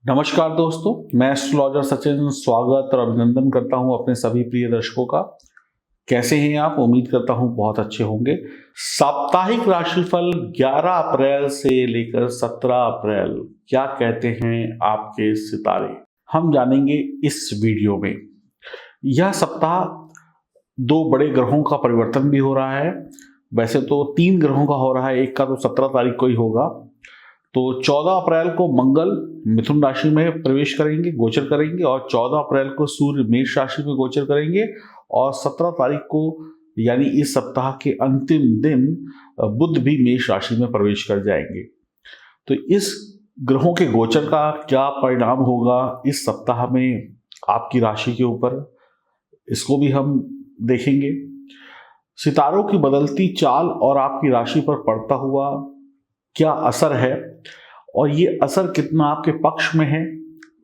नमस्कार दोस्तों, मैं एस्ट्रोलॉजर सचिन स्वागत और अभिनंदन करता हूं अपने सभी प्रिय दर्शकों का। कैसे हैं आप? उम्मीद करता हूं बहुत अच्छे होंगे। साप्ताहिक राशिफल 11 अप्रैल से लेकर 17 अप्रैल, क्या कहते हैं आपके सितारे, हम जानेंगे इस वीडियो में। यह सप्ताह दो बड़े ग्रहों का परिवर्तन भी हो रहा है। वैसे तो 3 ग्रहों का हो रहा है, एक का तो 17 तारीख को ही होगा। तो 14 अप्रैल को मंगल मिथुन राशि में प्रवेश करेंगे, गोचर करेंगे, और 14 अप्रैल को सूर्य मेष राशि में गोचर करेंगे, और 17 तारीख को यानी इस सप्ताह के अंतिम दिन बुध भी मेष राशि में प्रवेश कर जाएंगे। तो इस ग्रहों के गोचर का क्या परिणाम होगा इस सप्ताह में आपकी राशि के ऊपर, इसको भी हम देखेंगे। सितारों की बदलती चाल और आपकी राशि पर पड़ता हुआ क्या असर है, और ये असर कितना आपके पक्ष में है,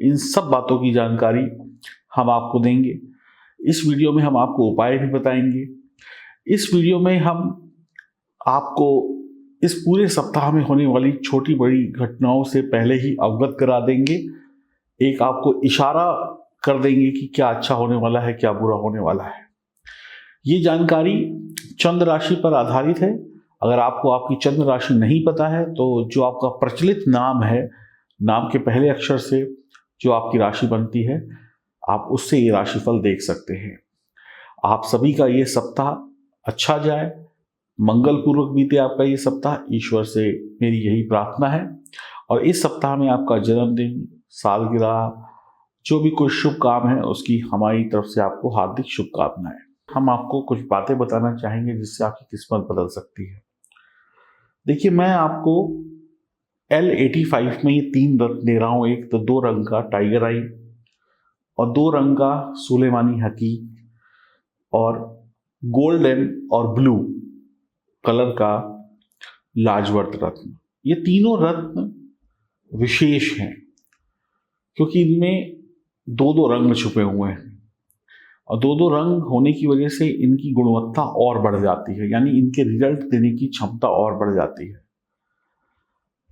इन सब बातों की जानकारी हम आपको देंगे। इस वीडियो में हम आपको उपाय भी बताएंगे। इस वीडियो में हम आपको इस पूरे सप्ताह में होने वाली छोटी बड़ी घटनाओं से पहले ही अवगत करा देंगे। एक आपको इशारा कर देंगे कि क्या अच्छा होने वाला है, क्या बुरा होने वाला है। ये जानकारी चंद्र राशि पर आधारित है। अगर आपको आपकी चंद्र राशि नहीं पता है तो जो आपका प्रचलित नाम है, नाम के पहले अक्षर से जो आपकी राशि बनती है, आप उससे ये राशिफल देख सकते हैं। आप सभी का ये सप्ताह अच्छा जाए, मंगल पूर्वक बीते आपका ये सप्ताह, ईश्वर से मेरी यही प्रार्थना है। और इस सप्ताह में आपका जन्मदिन, सालगिरह, जो भी कोई शुभ काम है, उसकी हमारी तरफ से आपको हार्दिक शुभकामनाएं। हम आपको कुछ बातें बताना चाहेंगे जिससे आपकी किस्मत बदल सकती है। देखिए, मैं आपको L85 में ये 3 रत्न दे रहा हूं। एक तो 2 रंग का टाइगर आई, और 2 रंग का सुलेमानी हकीक, और गोल्डन और ब्लू कलर का लाजवर्त रत्न। ये तीनों रत्न विशेष हैं क्योंकि इनमें 2-2 रंग छुपे हुए हैं, और 2-2 रंग होने की वजह से इनकी गुणवत्ता और बढ़ जाती है, यानी इनके रिजल्ट देने की क्षमता और बढ़ जाती है।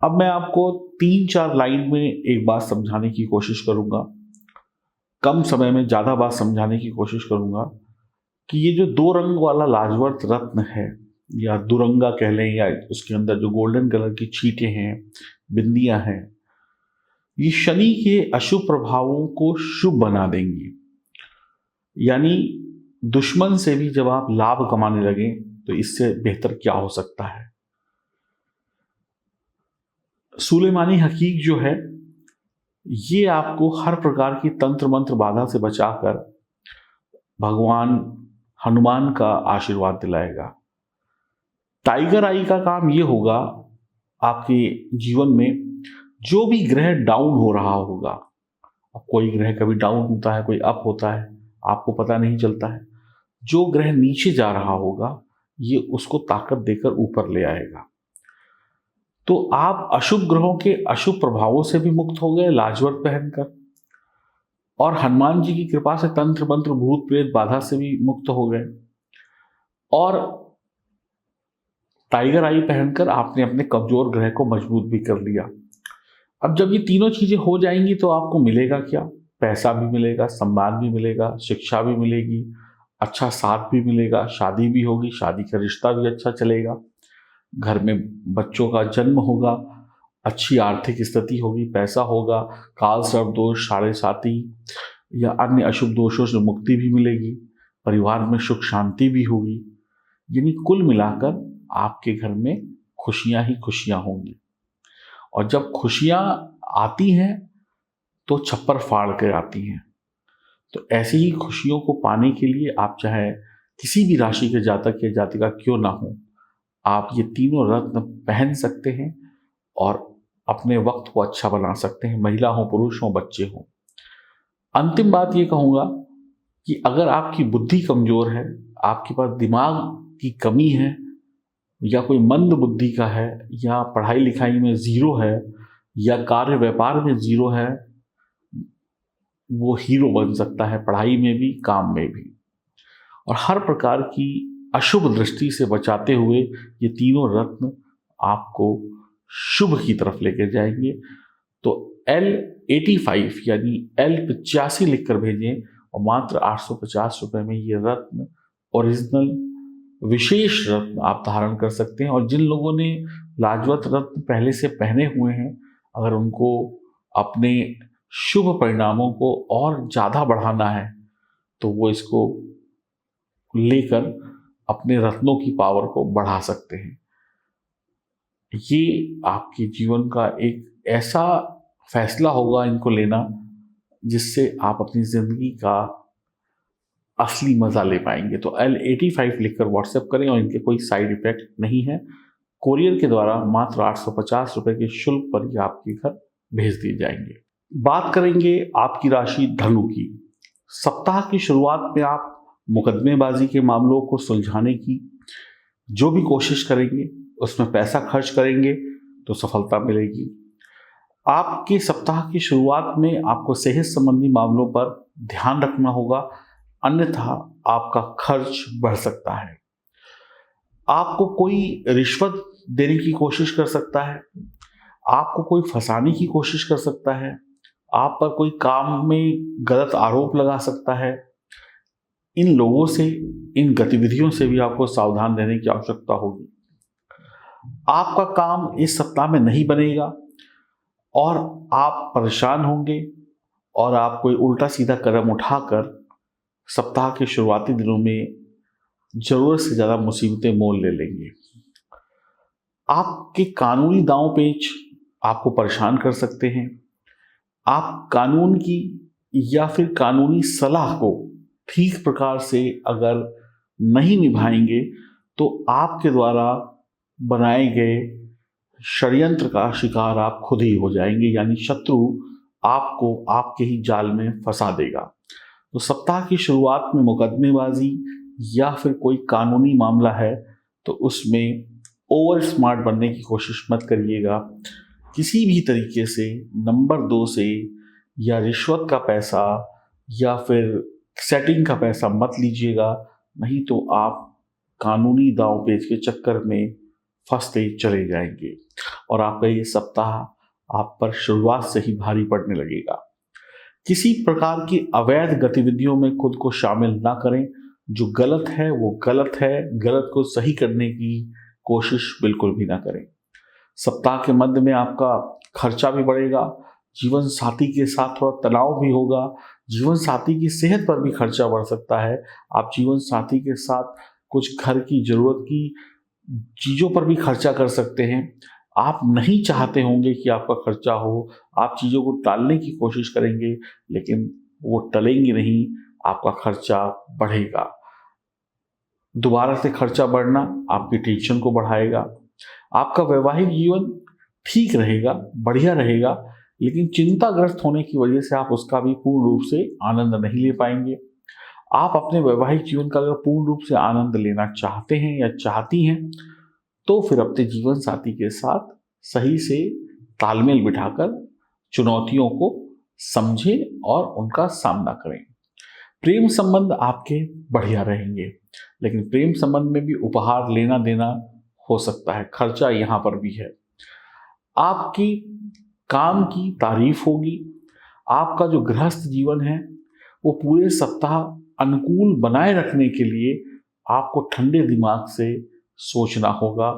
अब मैं आपको 3-4 लाइन में एक बात समझाने की कोशिश करूंगा, कम समय में ज़्यादा बात समझाने की कोशिश करूंगा कि ये जो 2 रंग वाला लाजवर्त रत्न है, या दुरंगा कह लें, या उसके अंदर जो गोल्डन कलर की छींटे हैं, बिंदियां हैं, ये शनि के अशुभ प्रभावों को शुभ बना देंगी। यानी दुश्मन से भी जब आप लाभ कमाने लगे तो इससे बेहतर क्या हो सकता है। सुलेमानी हकीक जो है, ये आपको हर प्रकार की तंत्र मंत्र बाधा से बचाकर भगवान हनुमान का आशीर्वाद दिलाएगा। टाइगर आई का काम ये होगा, आपके जीवन में जो भी ग्रह डाउन हो रहा होगा, अब कोई ग्रह कभी डाउन होता है, कोई अप होता है, आपको पता नहीं चलता है। जो ग्रह नीचे जा रहा होगा, ये उसको ताकत देकर ऊपर ले आएगा। तो आप अशुभ ग्रहों के अशुभ प्रभावों से भी मुक्त हो गए लाजवर्त पहनकर, और हनुमान जी की कृपा से तंत्र मंत्र भूत प्रेत बाधा से भी मुक्त हो गए, और टाइगर आई पहनकर आपने अपने कमजोर ग्रह को मजबूत भी कर लिया। अब जब ये तीनों चीजें हो जाएंगी तो आपको मिलेगा क्या? पैसा भी मिलेगा, सम्मान भी मिलेगा, शिक्षा भी मिलेगी, अच्छा साथ भी मिलेगा, शादी भी होगी, शादी का रिश्ता भी अच्छा चलेगा, घर में बच्चों का जन्म होगा, अच्छी आर्थिक स्थिति होगी, पैसा होगा, काल सर्प दोष, साढ़े साती या अन्य अशुभ दोषों से मुक्ति भी मिलेगी, परिवार में सुख शांति भी होगी। यानी कुल मिलाकर आपके घर में खुशियां ही खुशियां होंगी। और जब खुशियां आती हैं तो छप्पर फाड़ कर आती हैं। तो ऐसी ही खुशियों को पाने के लिए आप चाहे किसी भी राशि के जातक या जातिका क्यों ना हो, आप ये तीनों रत्न पहन सकते हैं और अपने वक्त को अच्छा बना सकते हैं, महिला हो, पुरुष हो, बच्चे हो। अंतिम बात ये कहूँगा कि अगर आपकी बुद्धि कमजोर है, आपके पास दिमाग की कमी है, या कोई मंद बुद्धि का है, या पढ़ाई लिखाई में जीरो है, या कार्य व्यापार में जीरो है, वो हीरो बन सकता है, पढ़ाई में भी, काम में भी। और हर प्रकार की अशुभ दृष्टि से बचाते हुए ये तीनों रत्न आपको शुभ की तरफ लेकर जाएंगे। तो L85 यानी L85 लिखकर भेजें और मात्र 850 रुपये में ये रत्न ओरिजिनल विशेष रत्न आप धारण कर सकते हैं। और जिन लोगों ने लाजवत रत्न पहले से पहने हुए हैं, अगर उनको अपने शुभ परिणामों को और ज़्यादा बढ़ाना है तो वो इसको लेकर अपने रत्नों की पावर को बढ़ा सकते हैं। ये आपके जीवन का एक ऐसा फैसला होगा इनको लेना जिससे आप अपनी ज़िंदगी का असली मज़ा ले पाएंगे। तो L85 लिखकर व्हाट्सएप करें और इनके कोई साइड इफेक्ट नहीं है। कोरियर के द्वारा मात्र 850 रुपये के शुल्क पर ये आपके घर भेज दिए जाएंगे। बात करेंगे आपकी राशि धनु की। सप्ताह की शुरुआत में आप मुकदमेबाजी के मामलों को सुलझाने की जो भी कोशिश करेंगे, उसमें पैसा खर्च करेंगे तो सफलता मिलेगी। आपके सप्ताह की शुरुआत में आपको सेहत संबंधी मामलों पर ध्यान रखना होगा, अन्यथा आपका खर्च बढ़ सकता है। आपको कोई रिश्वत देने की कोशिश कर सकता है, आपको कोई फंसाने की कोशिश कर सकता है, आप पर कोई काम में गलत आरोप लगा सकता है। इन लोगों से, इन गतिविधियों से भी आपको सावधान रहने की आवश्यकता होगी। आपका काम इस सप्ताह में नहीं बनेगा और आप परेशान होंगे और आप कोई उल्टा सीधा कदम उठाकर सप्ताह के शुरुआती दिनों में जरूरत से ज़्यादा मुसीबतें मोल ले लेंगे। आपके कानूनी दांव पेच आपको परेशान कर सकते हैं। आप कानून की या फिर कानूनी सलाह को ठीक प्रकार से अगर नहीं निभाएंगे तो आपके द्वारा बनाए गए षड्यंत्र का शिकार आप खुद ही हो जाएंगे, यानी शत्रु आपको आपके ही जाल में फंसा देगा। तो सप्ताह की शुरुआत में मुकदमेबाजी या फिर कोई कानूनी मामला है तो उसमें ओवर स्मार्ट बनने की कोशिश मत करिएगा। किसी भी तरीके से नंबर 2 से या रिश्वत का पैसा या फिर सेटिंग का पैसा मत लीजिएगा, नहीं तो आप कानूनी दांव पेच के चक्कर में फंसते चले जाएंगे और आपका ये सप्ताह आप पर शुरुआत से ही भारी पड़ने लगेगा। किसी प्रकार की अवैध गतिविधियों में खुद को शामिल ना करें। जो गलत है वो गलत है, गलत को सही करने की कोशिश बिल्कुल भी ना करें। सप्ताह के मध्य में आपका खर्चा भी बढ़ेगा, जीवन साथी के साथ थोड़ा तनाव भी होगा, जीवन साथी की सेहत पर भी खर्चा बढ़ सकता है। आप जीवन साथी के साथ कुछ घर की जरूरत की चीज़ों पर भी खर्चा कर सकते हैं। आप नहीं चाहते होंगे कि आपका खर्चा हो, आप चीज़ों को टालने की कोशिश करेंगे, लेकिन वो टलेंगी नहीं, आपका खर्चा बढ़ेगा। दोबारा से खर्चा बढ़ना आपकी टेंशन को बढ़ाएगा। आपका वैवाहिक जीवन ठीक रहेगा, बढ़िया रहेगा, लेकिन चिंताग्रस्त होने की वजह से आप उसका भी पूर्ण रूप से आनंद नहीं ले पाएंगे। आप अपने वैवाहिक जीवन का अगर पूर्ण रूप से आनंद लेना चाहते हैं या चाहती हैं तो फिर अपने जीवन साथी के साथ सही से तालमेल बिठाकर चुनौतियों को समझें और उनका सामना करें। प्रेम संबंध आपके बढ़िया रहेंगे, लेकिन प्रेम संबंध में भी उपहार लेना देना हो सकता है, खर्चा यहाँ पर भी है। आपकी काम की तारीफ होगी। आपका जो गृहस्थ जीवन है वो पूरे सप्ताह अनुकूल बनाए रखने के लिए आपको ठंडे दिमाग से सोचना होगा।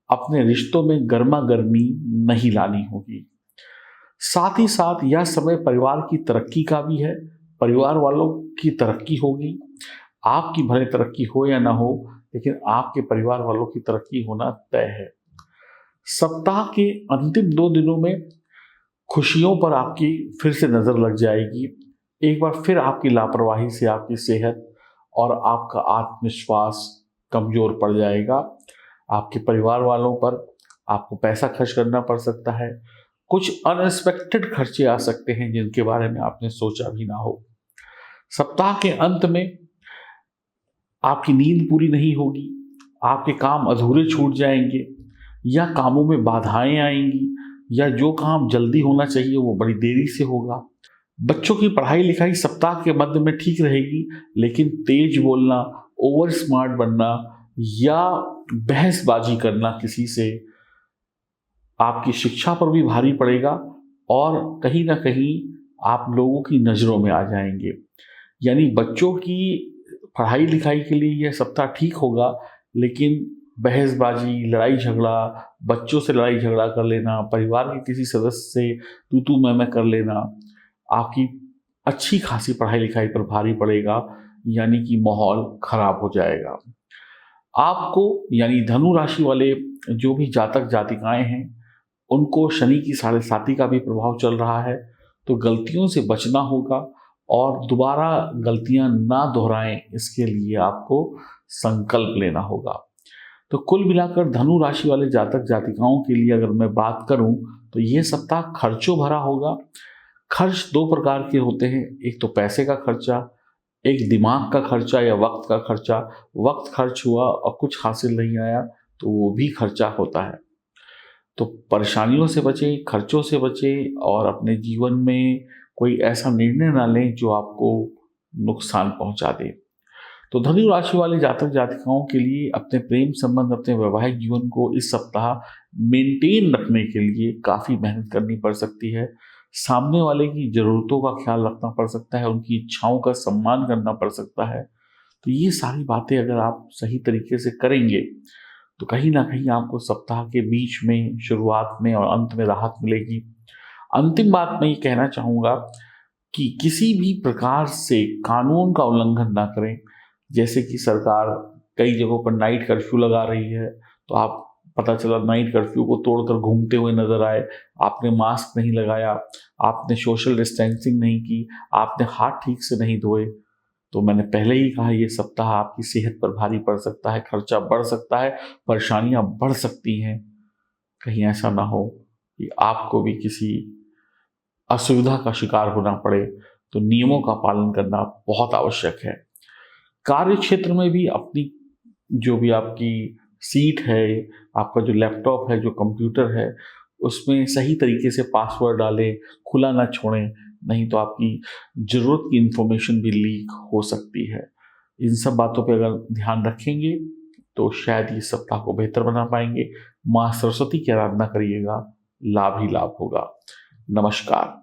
अपने रिश्तों में गर्मा गर्मी नहीं लानी होगी। साथ ही साथ यह समय परिवार की तरक्की का भी है। परिवार वालों की तरक्की होगी। आपकी भले तरक्की हो या ना हो, लेकिन आपके परिवार वालों की तरक्की होना तय है। सप्ताह के अंतिम 2 दिनों में खुशियों पर आपकी फिर से नजर लग जाएगी। एक बार फिर आपकी लापरवाही से आपकी सेहत और आपका आत्मविश्वास कमजोर पड़ जाएगा। आपके परिवार वालों पर आपको पैसा खर्च करना पड़ सकता है। कुछ अनएक्सपेक्टेड खर्चे आ सकते हैं जिनके बारे में आपने सोचा भी ना हो। सप्ताह के अंत में आपकी नींद पूरी नहीं होगी, आपके काम अधूरे छूट जाएंगे या कामों में बाधाएं आएंगी, या जो काम जल्दी होना चाहिए वो बड़ी देरी से होगा। बच्चों की पढ़ाई लिखाई सप्ताह के मध्य में ठीक रहेगी, लेकिन तेज बोलना, ओवर स्मार्ट बनना या बहसबाजी करना किसी से आपकी शिक्षा पर भी भारी पड़ेगा और कहीं ना कहीं आप लोगों की नज़रों में आ जाएंगे। यानी बच्चों की पढ़ाई लिखाई के लिए यह सप्ताह ठीक होगा, लेकिन बहसबाजी, लड़ाई झगड़ा, बच्चों से लड़ाई झगड़ा कर लेना, परिवार के किसी सदस्य से तू मैं कर लेना, आपकी अच्छी खासी पढ़ाई लिखाई पर भारी पड़ेगा। यानी कि माहौल खराब हो जाएगा। आपको यानी धनु राशि वाले जो भी जातक जातिकाएं हैं, उनको शनि की 7.5 का भी प्रभाव चल रहा है, तो गलतियों से बचना होगा और दोबारा गलतियां ना दोहराएं, इसके लिए आपको संकल्प लेना होगा। तो कुल मिलाकर धनु राशि वाले जातक जातिकाओं के लिए अगर मैं बात करूं तो यह सप्ताह खर्चों भरा होगा। खर्च दो प्रकार के होते हैं, एक तो पैसे का खर्चा, एक दिमाग का खर्चा या वक्त का खर्चा। वक्त खर्च हुआ और कुछ हासिल नहीं आया तो वो भी खर्चा होता है। तो परेशानियों से बचें, खर्चों से बचें और अपने जीवन में कोई ऐसा निर्णय ना लें जो आपको नुकसान पहुंचा दे। तो धनु राशि वाले जातक जातिकाओं के लिए अपने प्रेम संबंध, अपने वैवाहिक जीवन को इस सप्ताह मेंटेन रखने के लिए काफ़ी मेहनत करनी पड़ सकती है। सामने वाले की ज़रूरतों का ख्याल रखना पड़ सकता है, उनकी इच्छाओं का सम्मान करना पड़ सकता है। तो ये सारी बातें अगर आप सही तरीके से करेंगे तो कहीं ना कहीं आपको सप्ताह के बीच में, शुरुआत में और अंत में राहत मिलेगी। अंतिम बात मैं ये कहना चाहूँगा कि किसी भी प्रकार से कानून का उल्लंघन ना करें। जैसे कि सरकार कई जगहों पर नाइट कर्फ्यू लगा रही है, तो आप पता चला नाइट कर्फ्यू को तोड़कर घूमते हुए नजर आए, आपने मास्क नहीं लगाया, आपने सोशल डिस्टेंसिंग नहीं की, आपने हाथ ठीक से नहीं धोए, तो मैंने पहले ही कहा ये सप्ताह आपकी सेहत पर भारी पड़ सकता है, खर्चा बढ़ सकता है, परेशानियां बढ़ सकती हैं। कहीं ऐसा ना हो कि आपको भी किसी असुविधा का शिकार होना पड़े। तो नियमों का पालन करना बहुत आवश्यक है। कार्य क्षेत्र में भी अपनी जो भी आपकी सीट है, आपका जो लैपटॉप है, जो कंप्यूटर है, उसमें सही तरीके से पासवर्ड डालें, खुला ना छोड़ें, नहीं तो आपकी ज़रूरत की इंफॉर्मेशन भी लीक हो सकती है। इन सब बातों पे अगर ध्यान रखेंगे तो शायद इस सप्ताह को बेहतर बना पाएंगे। माँ सरस्वती की आराधना करिएगा, लाभ ही लाभ होगा। नमस्कार।